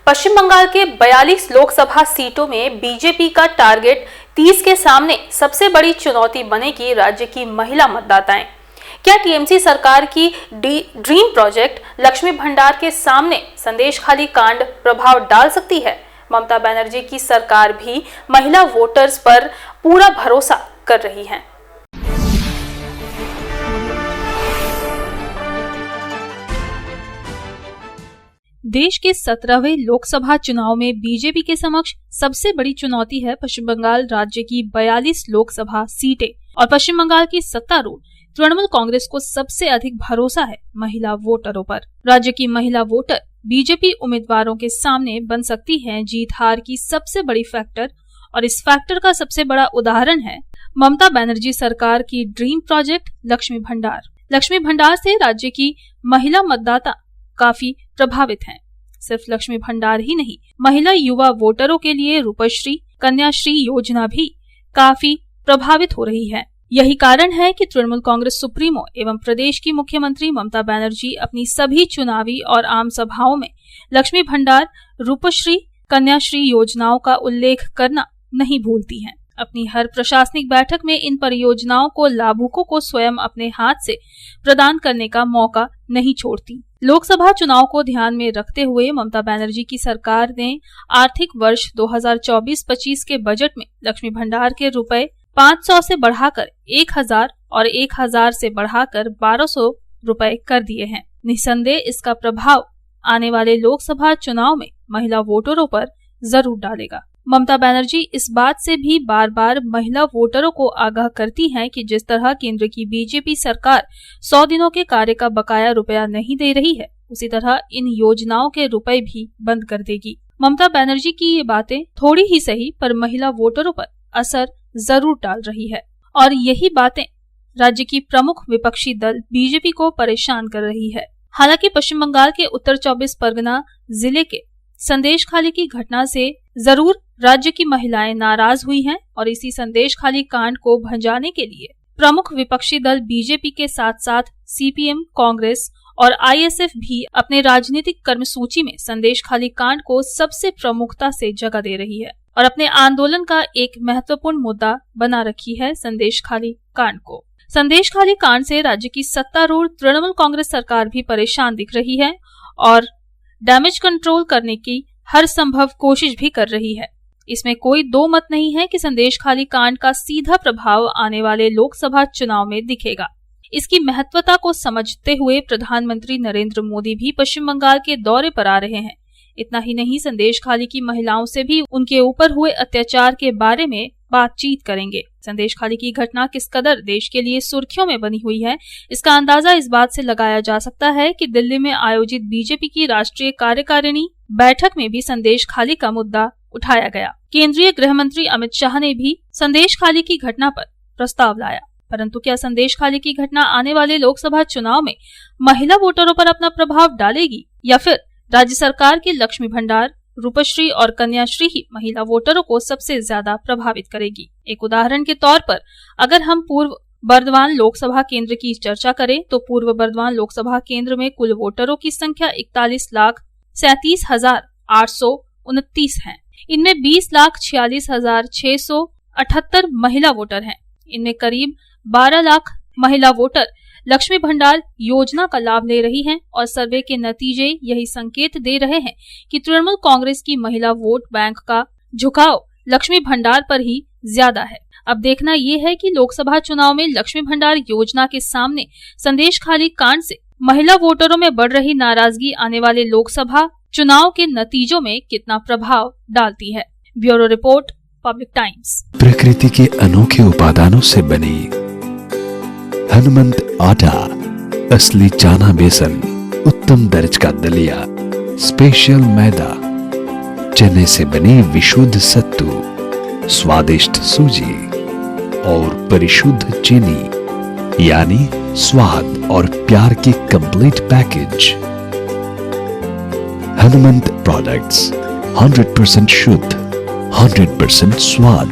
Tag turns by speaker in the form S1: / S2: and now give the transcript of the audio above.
S1: पश्चिम बंगाल के 42 लोकसभा सीटों में बीजेपी का टारगेट 30 के सामने सबसे बड़ी चुनौती बनेगी राज्य की महिला मतदाताएं। क्या टीएमसी सरकार की ड्रीम प्रोजेक्ट लक्ष्मी भंडार के सामने संदेशखाली कांड प्रभाव डाल सकती है? ममता बनर्जी की सरकार भी महिला वोटर्स पर पूरा भरोसा कर रही है। देश के 17वें लोकसभा चुनाव में बीजेपी के समक्ष सबसे बड़ी चुनौती है पश्चिम बंगाल राज्य की 42 लोकसभा सीटें और पश्चिम बंगाल की सत्तारूढ़ तृणमूल कांग्रेस को सबसे अधिक भरोसा है महिला वोटरों पर। राज्य की महिला वोटर बीजेपी उम्मीदवारों के सामने बन सकती हैं जीत हार की सबसे बड़ी फैक्टर, और इस फैक्टर का सबसे बड़ा उदाहरण है ममता बनर्जी सरकार की ड्रीम प्रोजेक्ट लक्ष्मी भंडार। लक्ष्मी भंडार से राज्य की महिला मतदाता काफी प्रभावित हैं। सिर्फ लक्ष्मी भंडार ही नहीं, महिला युवा वोटरों के लिए रूपश्री, कन्याश्री योजना भी काफी प्रभावित हो रही है। यही कारण है कि तृणमूल कांग्रेस सुप्रीमो एवं प्रदेश की मुख्यमंत्री ममता बनर्जी अपनी सभी चुनावी और आम सभाओं में लक्ष्मी भंडार, रूपश्री, कन्याश्री योजनाओं का उल्लेख करना नहीं भूलती हैं। अपनी हर प्रशासनिक बैठक में इन परियोजनाओं को लाभुकों को स्वयं अपने हाथ से प्रदान करने का मौका नहीं छोड़ती। लोकसभा चुनाव को ध्यान में रखते हुए ममता बनर्जी की सरकार ने आर्थिक वर्ष 2024-25 के बजट में लक्ष्मी भंडार के रुपए 500 से बढ़ाकर 1000 और 1000 से बढ़ाकर 1200 रुपए कर दिए हैं। निसंदेह इसका प्रभाव आने वाले लोकसभा चुनाव में महिला वोटरों पर जरूर डालेगा। ममता बनर्जी इस बात से भी बार बार महिला वोटरों को आगाह करती हैं कि जिस तरह केंद्र की बीजेपी सरकार 100 दिनों के कार्य का बकाया रुपया नहीं दे रही है, उसी तरह इन योजनाओं के रुपए भी बंद कर देगी। ममता बनर्जी की ये बातें थोड़ी ही सही पर महिला वोटरों पर असर जरूर डाल रही है, और यही बातें राज्य की प्रमुख विपक्षी दल बीजेपी को परेशान कर रही है। हालांकि पश्चिम बंगाल के उत्तर 24 परगना जिले के संदेशखाली की घटना से जरूर राज्य की महिलाएं नाराज हुई हैं, और इसी संदेशखाली कांड को भंजाने के लिए प्रमुख विपक्षी दल बीजेपी के साथ साथ सीपीएम, कांग्रेस और आईएसएफ भी अपने राजनीतिक कर्मसूची में संदेशखाली कांड को सबसे प्रमुखता से जगह दे रही है और अपने आंदोलन का एक महत्वपूर्ण मुद्दा बना रखी है संदेशखाली कांड को। संदेशखाली कांड से राज्य की सत्तारूढ़ तृणमूल कांग्रेस सरकार भी परेशान दिख रही है और डैमेज कंट्रोल करने की हर संभव कोशिश भी कर रही है। इसमें कोई दो मत नहीं है कि संदेशखाली कांड का सीधा प्रभाव आने वाले लोकसभा चुनाव में दिखेगा। इसकी महत्वता को समझते हुए प्रधानमंत्री नरेंद्र मोदी भी पश्चिम बंगाल के दौरे पर आ रहे हैं। इतना ही नहीं, संदेशखाली की महिलाओं से भी उनके ऊपर हुए अत्याचार के बारे में बातचीत करेंगे। संदेशखाली की घटना किस कदर देश के लिए सुर्खियों में बनी हुई है, इसका अंदाजा इस बात से लगाया जा सकता है कि दिल्ली में आयोजित बीजेपी की राष्ट्रीय कार्यकारिणी बैठक में भी संदेशखाली का मुद्दा उठाया गया। केंद्रीय गृह मंत्री अमित शाह ने भी संदेशखाली की घटना पर प्रस्ताव लाया, परंतु क्या संदेशखाली की घटना आने वाले लोकसभा चुनाव में महिला वोटरों पर अपना प्रभाव डालेगी, या फिर राज्य सरकार की लक्ष्मी भंडार, रूपश्री और कन्याश्री ही महिला वोटरों को सबसे ज्यादा प्रभावित करेगी? एक उदाहरण के तौर पर अगर हम पूर्व बर्दवान लोकसभा केंद्र की चर्चा करें तो पूर्व बर्दवान लोकसभा केंद्र में कुल वोटरों की संख्या 41,37,829 है। इनमें 20,46,678 महिला वोटर हैं। इनमें करीब 12 लाख महिला वोटर लक्ष्मी भंडार योजना का लाभ ले रही हैं, और सर्वे के नतीजे यही संकेत दे रहे हैं कि तृणमूल कांग्रेस की महिला वोट बैंक का झुकाव लक्ष्मी भंडार पर ही ज्यादा है। अब देखना ये है कि लोकसभा चुनाव में लक्ष्मी भंडार योजना के सामने संदेशखाली कांड से महिला वोटरों में बढ़ रही नाराजगी आने वाले लोकसभा चुनाव के नतीजों में कितना प्रभाव डालती है। Bureau report, public times.
S2: प्रकृति के अनोखे उपादानों से बनी हनुमंत आटा, असली चाना बेसन, उत्तम दर्ज का दलिया, स्पेशल मैदा, चने से बनी विशुद्ध सत्तू, स्वादिष्ट सूजी और परिशुद्ध चीनी, यानी स्वाद और प्यार की कंप्लीट पैकेज। हनुमंत प्रोडक्ट्स 100% शुद्ध, 100% स्वाद।